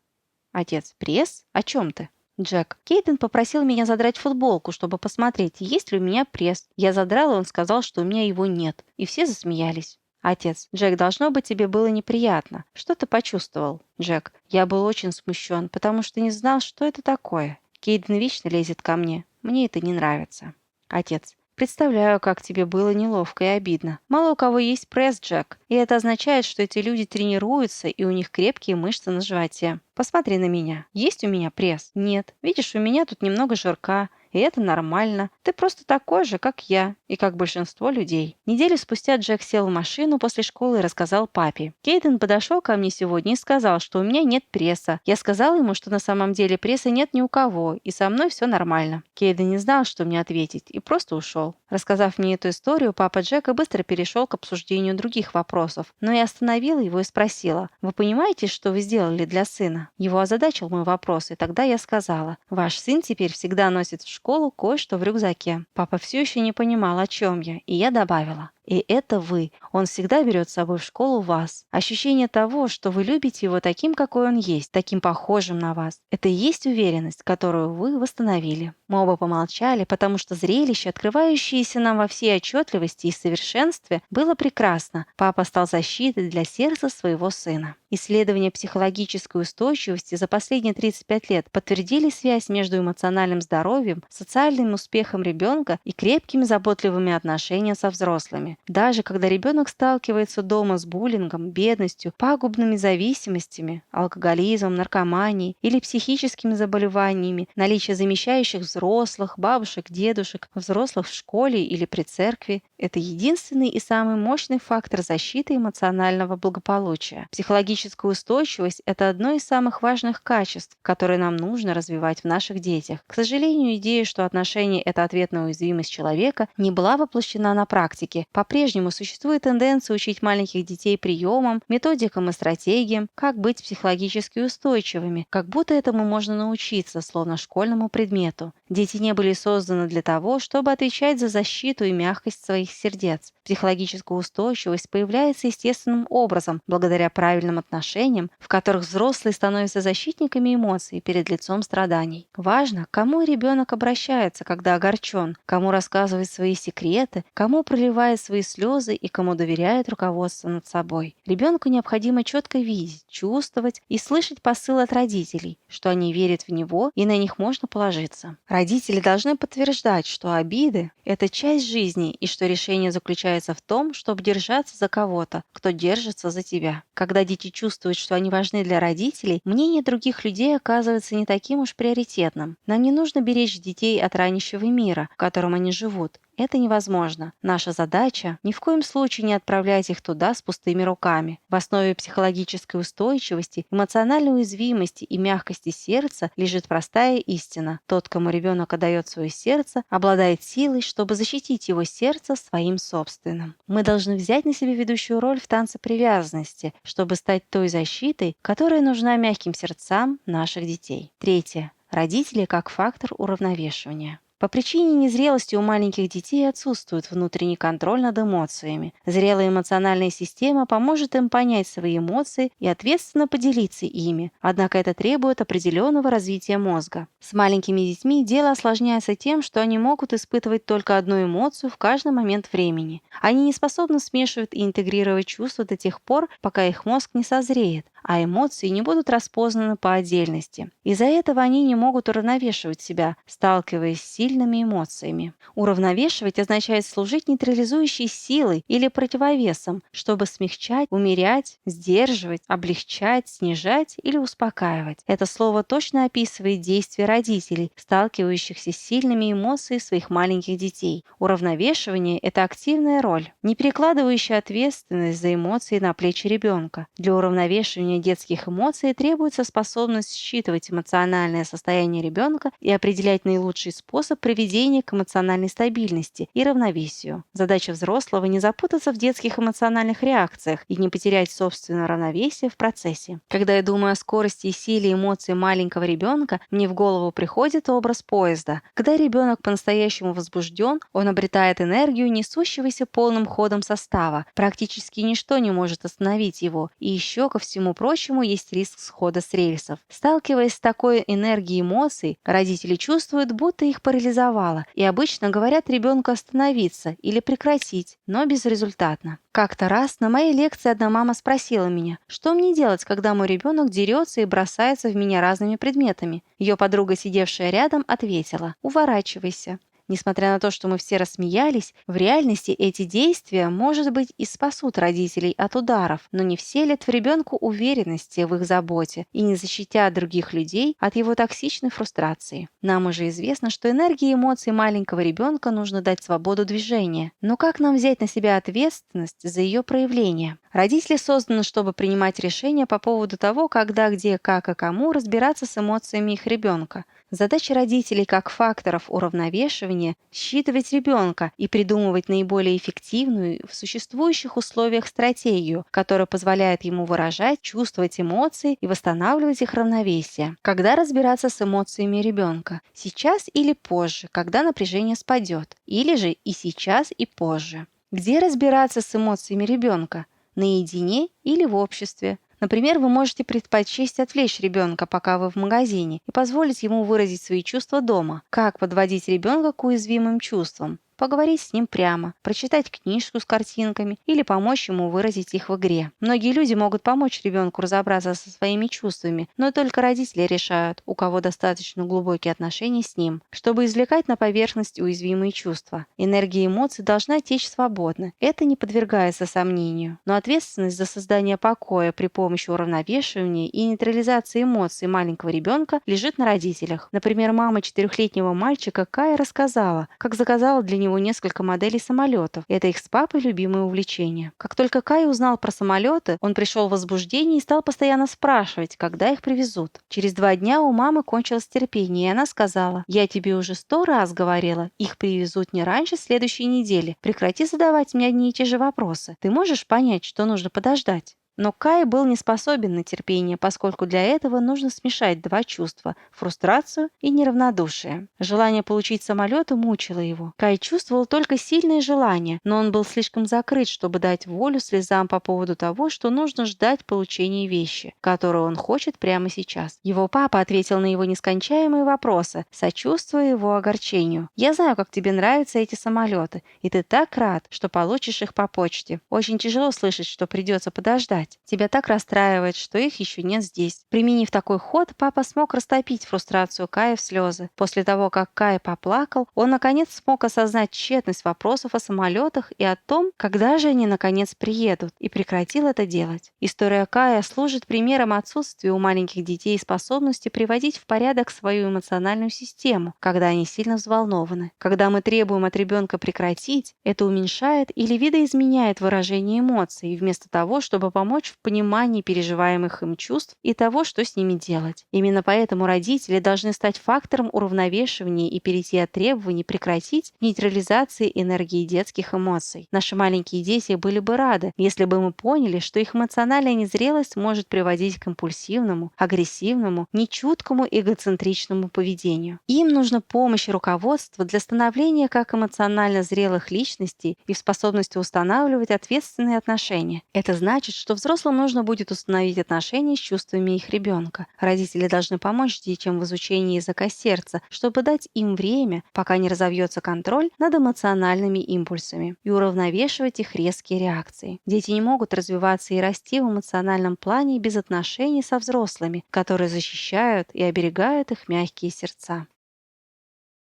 Отец: «Пресс? О чем ты?» Джек: «Кейтен попросил меня задрать футболку, чтобы посмотреть, есть ли у меня пресс. Я задрал, и он сказал, что у меня его нет». И все засмеялись. Отец: «Джек, должно быть, тебе было неприятно. Что ты почувствовал?» Джек: «Я был очень смущен, потому что не знал, что это такое. Кейтен вечно лезет ко мне. Мне это не нравится». Отец: Представляю, как тебе было неловко и обидно. Мало у кого есть пресс, Джек, и это означает, что эти люди тренируются и у них крепкие мышцы на животе. Посмотри на меня. Есть у меня пресс? Нет. Видишь, у меня тут немного жирка, и это нормально. Ты просто такой же, как я, и как большинство людей. Неделю спустя Джек сел в машину после школы и рассказал папе. Кейден подошел ко мне сегодня и сказал, что у меня нет пресса. Я сказала ему, что на самом деле пресса нет ни у кого, и со мной все нормально. Кейден не знал, что мне ответить, и просто ушел. Рассказав мне эту историю, папа Джека быстро перешел к обсуждению других вопросов, но я остановила его и спросила: «Вы понимаете, что вы сделали для сына?» Его озадачил мой вопрос, и тогда я сказала: «Ваш сын теперь всегда носит в школу кое-что в рюкзаке». Папа все еще не понимал, о чем я, и я добавила: «И это вы. Он всегда берет с собой в школу вас. Ощущение того, что вы любите его таким, какой он есть, таким похожим на вас. Это и есть уверенность, которую вы восстановили». Мы оба помолчали, потому что зрелище, открывающееся нам во всей отчетливости и совершенстве, было прекрасно. Папа стал защитой для сердца своего сына. Исследования психологической устойчивости за последние 35 лет подтвердили связь между эмоциональным здоровьем, социальным успехом ребенка и крепкими заботливыми отношениями со взрослыми. Даже когда ребенок сталкивается дома с буллингом, бедностью, пагубными зависимостями, алкоголизмом, наркоманией или психическими заболеваниями, наличие замещающих взрослых, бабушек, дедушек, взрослых в школе или при церкви – это единственный и самый мощный фактор защиты эмоционального благополучия. Психологическая устойчивость – это одно из самых важных качеств, которые нам нужно развивать в наших детях. К сожалению, идея, что отношения – это ответ на уязвимость человека, не была воплощена на практике. По-прежнему существует тенденция учить маленьких детей приемам, методикам и стратегиям, как быть психологически устойчивыми, как будто этому можно научиться, словно школьному предмету. Дети не были созданы для того, чтобы отвечать за защиту и мягкость своих сердец. Психологическая устойчивость появляется естественным образом, благодаря правильным отношениям, в которых взрослые становятся защитниками эмоций перед лицом страданий. Важно, к кому ребенок обращается, когда огорчен, кому рассказывает свои секреты, кому проливает свои слезы и кому доверяет руководство над собой. Ребенку необходимо четко видеть, чувствовать и слышать посыл от родителей, что они верят в него и на них можно положиться. Родители должны подтверждать, что обиды – это часть жизни и что решение заключается в том, чтобы держаться за кого-то, кто держится за тебя. Когда дети чувствуют, что они важны для родителей, мнение других людей оказывается не таким уж приоритетным. Нам не нужно беречь детей от ранящего мира, в котором они живут. Это невозможно. Наша задача – ни в коем случае не отправлять их туда с пустыми руками. В основе психологической устойчивости, эмоциональной уязвимости и мягкости сердца лежит простая истина. Тот, кому ребенок отдает свое сердце, обладает силой, чтобы защитить его сердце своим собственным. Мы должны взять на себя ведущую роль в танце привязанности, чтобы стать той защитой, которая нужна мягким сердцам наших детей. Третье. Родители как фактор уравновешивания. По причине незрелости у маленьких детей отсутствует внутренний контроль над эмоциями. Зрелая эмоциональная система поможет им понять свои эмоции и ответственно поделиться ими, однако это требует определенного развития мозга. С маленькими детьми дело осложняется тем, что они могут испытывать только одну эмоцию в каждый момент времени. Они не способны смешивать и интегрировать чувства до тех пор, пока их мозг не созреет, а эмоции не будут распознаны по отдельности. Из-за этого они не могут уравновешивать себя, сталкиваясь с сильными эмоциями. Уравновешивать означает служить нейтрализующей силой или противовесом, чтобы смягчать, умерять, сдерживать, облегчать, снижать или успокаивать. Это слово точно описывает действия родителей, сталкивающихся с сильными эмоциями своих маленьких детей. Уравновешивание – это активная роль, не перекладывающая ответственность за эмоции на плечи ребенка. Для уравновешивания детских эмоций требуется способность считывать эмоциональное состояние ребенка и определять наилучший способ приведения к эмоциональной стабильности и равновесию. Задача взрослого – не запутаться в детских эмоциональных реакциях и не потерять собственное равновесие в процессе. Когда я думаю о скорости и силе эмоций маленького ребенка, мне в голову приходит образ поезда. Когда ребенок по-настоящему возбужден, он обретает энергию несущегося полным ходом состава. Практически ничто не может остановить его, и еще ко всему прочему есть риск схода с рельсов. Сталкиваясь с такой энергией эмоций, родители чувствуют, будто их парализовало, и обычно говорят ребенку остановиться или прекратить, но безрезультатно. Как-то раз на моей лекции одна мама спросила меня, что мне делать, когда мой ребенок дерется и бросается в меня разными предметами. Ее подруга, сидевшая рядом, ответила: «Уворачивайся». Несмотря на то, что мы все рассмеялись, в реальности эти действия, может быть, и спасут родителей от ударов, но не вселят в ребенку уверенности в их заботе и не защитят других людей от его токсичной фрустрации. Нам уже известно, что энергии и эмоции маленького ребенка нужно дать свободу движения. Но как нам взять на себя ответственность за ее проявление? Родители созданы, чтобы принимать решения по поводу того, когда, где, как и кому разбираться с эмоциями их ребенка. Задача родителей как факторов уравновешивания – считывать ребенка и придумывать наиболее эффективную в существующих условиях стратегию, которая позволяет ему выражать, чувствовать эмоции и восстанавливать их равновесие. Когда разбираться с эмоциями ребенка? Сейчас или позже, когда напряжение спадет? Или же и сейчас, и позже? Где разбираться с эмоциями ребенка? Наедине или в обществе? Например, вы можете предпочесть отвлечь ребенка, пока вы в магазине, и позволить ему выразить свои чувства дома. Как подводить ребенка к уязвимым чувствам? Поговорить с ним прямо, прочитать книжку с картинками или помочь ему выразить их в игре. Многие люди могут помочь ребенку разобраться со своими чувствами, но только родители решают, у кого достаточно глубокие отношения с ним, чтобы извлекать на поверхность уязвимые чувства. Энергия эмоций должна течь свободно, это не подвергается сомнению. Но ответственность за создание покоя при помощи уравновешивания и нейтрализации эмоций маленького ребенка лежит на родителях. Например, мама 4-летнего мальчика Кая рассказала, как заказала для него несколько моделей самолетов. Это их с папой любимое увлечение. Как только Кай узнал про самолеты, он пришел в возбуждение и стал постоянно спрашивать, когда их привезут. Через 2 дня у мамы кончилось терпение, и она сказала: «Я тебе уже 100 раз говорила, их привезут не раньше следующей недели. Прекрати задавать мне одни и те же вопросы. Ты можешь понять, что нужно подождать?» Но Кай был не способен на терпение, поскольку для этого нужно смешать 2 чувства – фрустрацию и неравнодушие. Желание получить самолеты мучило его. Кай чувствовал только сильное желание, но он был слишком закрыт, чтобы дать волю слезам по поводу того, что нужно ждать получения вещи, которую он хочет прямо сейчас. Его папа ответил на его нескончаемые вопросы, сочувствуя его огорчению. «Я знаю, как тебе нравятся эти самолеты, и ты так рад, что получишь их по почте. Очень тяжело слышать, что придется подождать. Тебя так расстраивает, что их еще нет здесь». Применив такой ход, папа смог растопить фрустрацию Кая в слезы. После того, как Кай поплакал, он наконец смог осознать тщетность вопросов о самолетах и о том, когда же они наконец приедут, и прекратил это делать. История Кая служит примером отсутствия у маленьких детей способности приводить в порядок свою эмоциональную систему, когда они сильно взволнованы. Когда мы требуем от ребенка прекратить, это уменьшает или видоизменяет выражение эмоций, вместо того, чтобы помочь в понимании переживаемых им чувств и того, что с ними делать. Именно поэтому родители должны стать фактором уравновешивания и перейти от требований прекратить к нейтрализации энергии детских эмоций. Наши маленькие дети были бы рады, если бы мы поняли, что их эмоциональная незрелость может приводить к импульсивному, агрессивному, нечуткому, эгоцентричному поведению. Им нужна помощь и руководство для становления как эмоционально зрелых личностей и в способности устанавливать ответственные отношения. Это значит, что взрослым нужно будет установить отношения с чувствами их ребенка. Родители должны помочь детям в изучении языка сердца, чтобы дать им время, пока не разовьется контроль над эмоциональными импульсами, и уравновешивать их резкие реакции. Дети не могут развиваться и расти в эмоциональном плане без отношений со взрослыми, которые защищают и оберегают их мягкие сердца.